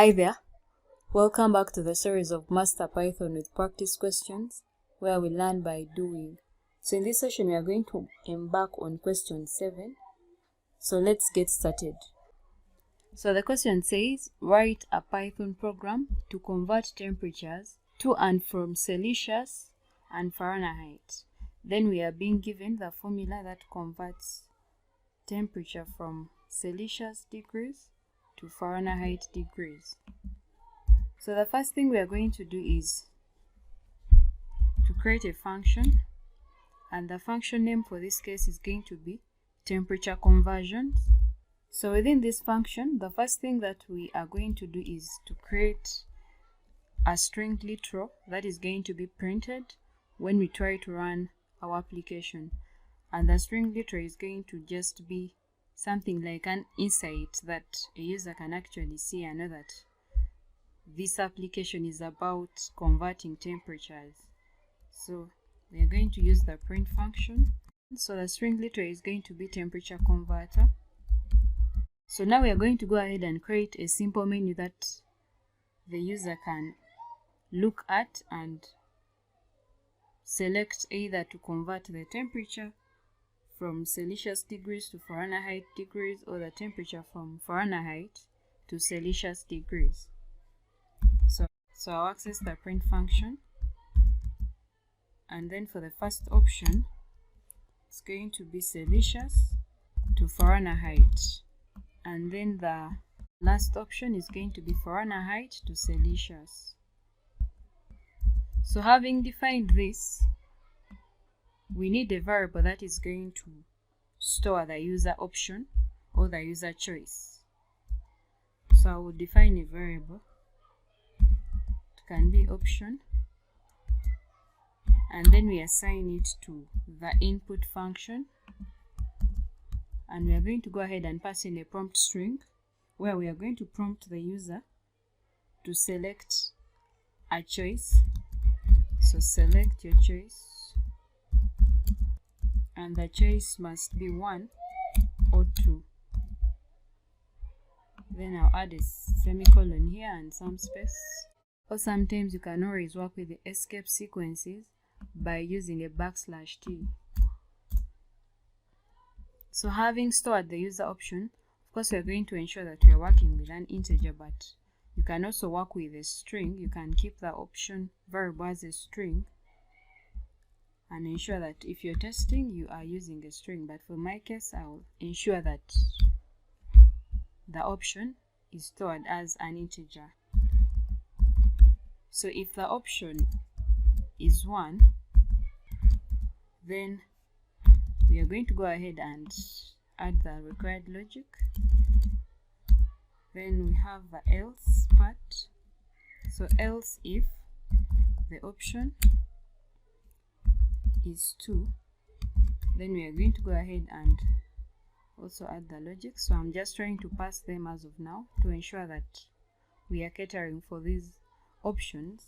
Hi there, welcome back to the series of Master Python with practice questions, where we learn by doing. So in this session we are going to embark on question 7. So let's get started. So the question says, write a Python program to convert temperatures to and from Celsius and Fahrenheit. Then we are being given the formula that converts temperature from Celsius degrees to Fahrenheit degrees. So the first thing we are going to do is to create a function, and the function name for this case is going to be temperature conversions. So within this function, the first thing that we are going to do is to create a string literal that is going to be printed when we try to run our application. And the string literal is going to just be something like an insight that a user can actually see and know that this application is about converting temperatures. So we are going to use the print function. So the string literal is going to be temperature converter. So now we are going to go ahead and create a simple menu that the user can look at and select either to convert the temperature from Celsius degrees to Fahrenheit degrees, or the temperature from Fahrenheit to Celsius degrees. So I'll access the print function, and then for the first option it's going to be Celsius to Fahrenheit, and then the last option is going to be Fahrenheit to Celsius. So having defined this, we need a variable that is going to store the user option or the user choice. So I will define a variable. It can be option, and then we assign it to the input function, and we are going to go ahead and pass in a prompt string where we are going to prompt the user to select a choice. So select your choice, and the choice must be 1 or 2. Then I'll add a semicolon here and some space. Or sometimes you can always work with the escape sequences by using a \t. So having stored the user option, of course we are going to ensure that we are working with an integer, but you can also work with a string. You can keep the option variable as a string and ensure that if you're testing, you are using a string. But for my case, I'll ensure that the option is stored as an integer. So if the option is 1, then we are going to go ahead and add the required logic. Then we have the else part. So else if the option is 2, then we are going to go ahead and also add the logic. So I'm just trying to pass them as of now to ensure that we are catering for these options.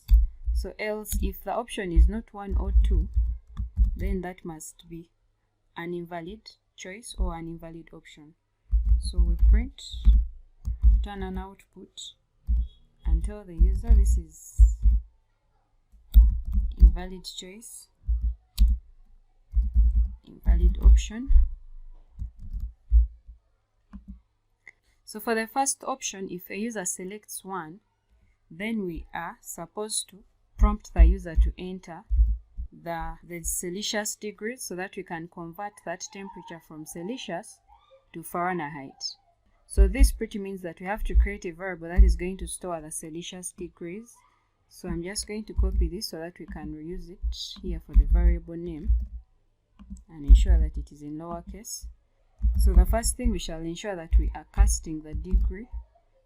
So else if the option is not 1 or 2, then that must be an invalid choice or an invalid option. So we print, return an output, and tell the user this is invalid choice, invalid option. So for the first option, if a user selects 1, then we are supposed to prompt the user to enter the Celsius degrees so that we can convert that temperature from Celsius to Fahrenheit. So this pretty means that we have to create a variable that is going to store the Celsius degrees. So I'm just going to copy this so that we can reuse it here for the variable name and ensure that it is in lowercase. So the first thing, we shall ensure that we are casting the degree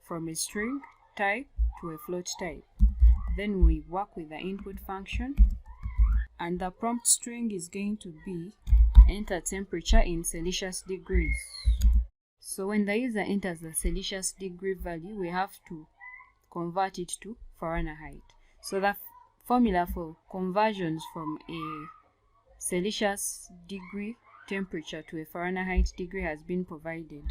from a string type to a float type. Then we work with the input function, and the prompt string is going to be enter temperature in Celsius degrees. So when the user enters the Celsius degree value, we have to convert it to Fahrenheit. So the formula for conversions from a Celsius degree temperature to a Fahrenheit degree has been provided.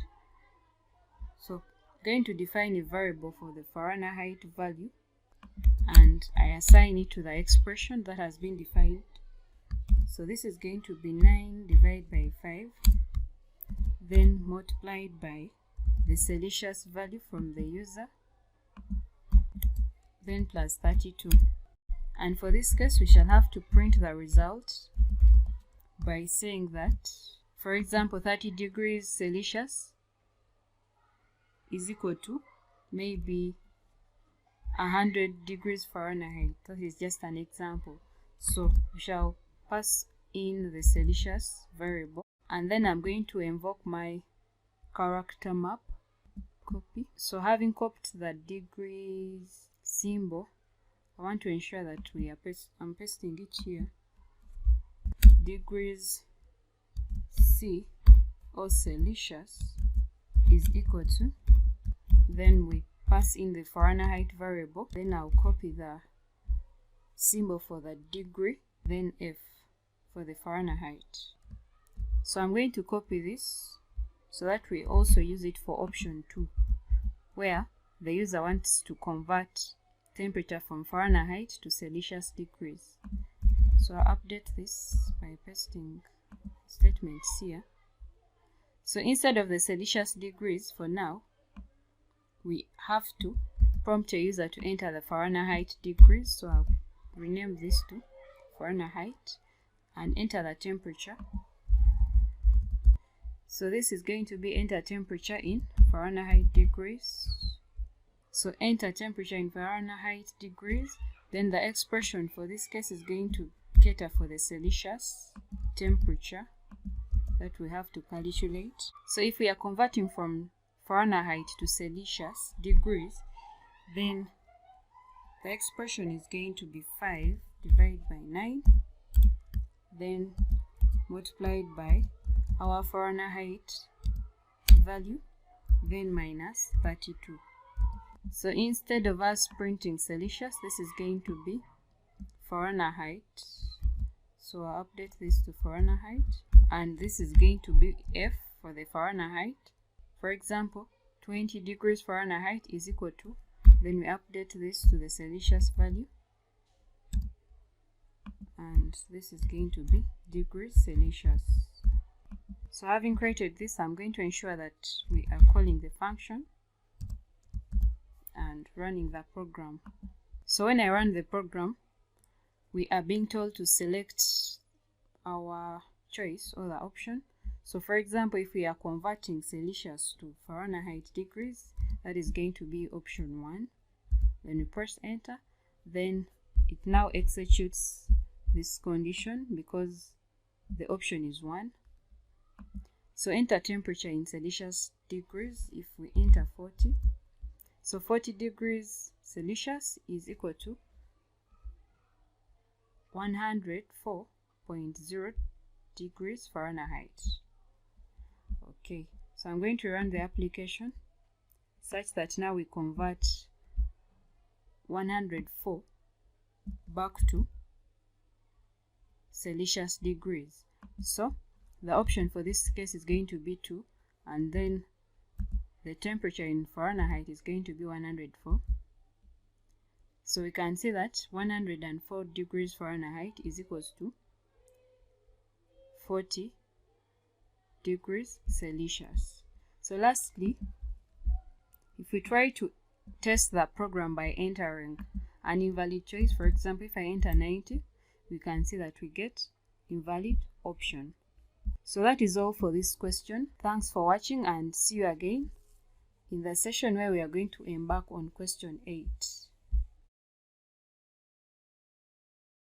So going to define a variable for the Fahrenheit value, and I assign it to the expression that has been defined. So this is going to be 9 divided by 5, then multiplied by the Celsius value from the user, then plus 32. And for this case, we shall have to print the result by saying that, for example, 30 degrees Celsius is equal to maybe 100 degrees Fahrenheit. That is just an example. So we shall pass in the Celsius variable, and then I'm going to invoke my character map, copy. So having copied the degrees symbol, I want to ensure that I'm pasting it here. Degrees C or Celsius is equal to, then we pass in the Fahrenheit variable, then I'll copy the symbol for the degree, then F for the Fahrenheit. So I'm going to copy this so that we also use it for option 2, where the user wants to convert temperature from Fahrenheit to Celsius degrees. So I'll update this by pasting statements here. So instead of the Celsius degrees for now, we have to prompt a user to enter the Fahrenheit degrees. So I'll rename this to Fahrenheit and enter the temperature. So this is going to be enter temperature in Fahrenheit degrees. So enter temperature in Fahrenheit degrees. Then the expression for this case is going to cater for the Celsius temperature that we have to calculate. So if we are converting from Fahrenheit to Celsius degrees, then the expression is going to be 5 divided by 9, then multiplied by our Fahrenheit value, then minus 32. So instead of us printing Celsius, this is going to be Fahrenheit. So I'll update this to Fahrenheit, and this is going to be F for the Fahrenheit. For example, 20 degrees Fahrenheit is equal to, then we update this to the Celsius value, and this is going to be degrees Celsius. So having created this, I'm going to ensure that we are calling the function and running the program. So when I run the program, we are being told to select our choice or the option. So for example, if we are converting Celsius to Fahrenheit degrees, that is going to be option 1. Then we press enter, then it now executes this condition because the option is 1. So enter temperature in Celsius degrees. If we enter 40, so 40 degrees Celsius is equal to 104.0 degrees Fahrenheit. Okay, so I'm going to run the application such that now we convert 104 back to Celsius degrees. So the option for this case is going to be 2, and then the temperature in Fahrenheit is going to be 104. So we can see that 104 degrees Fahrenheit is equals to 40 degrees Celsius. So lastly, if we try to test the program by entering an invalid choice, for example, if I enter 90, we can see that we get invalid option. So that is all for this question. Thanks for watching, and see you again in the session where we are going to embark on question 8.